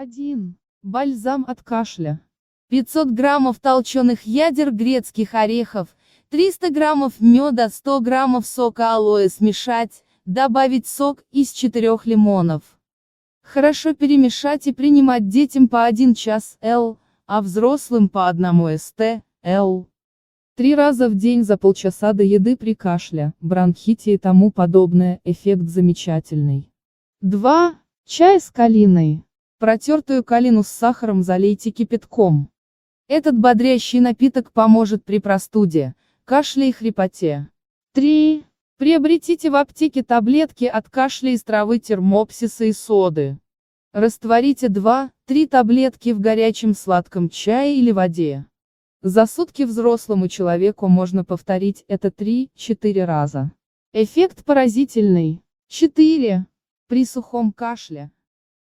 1. Бальзам от кашля. 500 граммов толченых ядер грецких орехов, 300 граммов меда, 100 граммов сока алоэ смешать, добавить сок из 4 лимонов. Хорошо перемешать и принимать детям по 1 час л, а взрослым по 1 ст. л. 3 раза в день за полчаса до еды при кашле, бронхите и тому подобное, эффект замечательный. 2. Чай с калиной. Протертую калину с сахаром залейте кипятком. Этот бодрящий напиток поможет при простуде, кашле и хрипоте. 3. Приобретите в аптеке таблетки от кашля из травы термопсиса и соды. Растворите 2-3 таблетки в горячем сладком чае или воде. За сутки взрослому человеку можно повторить это 3-4 раза. Эффект поразительный. 4. При сухом кашле.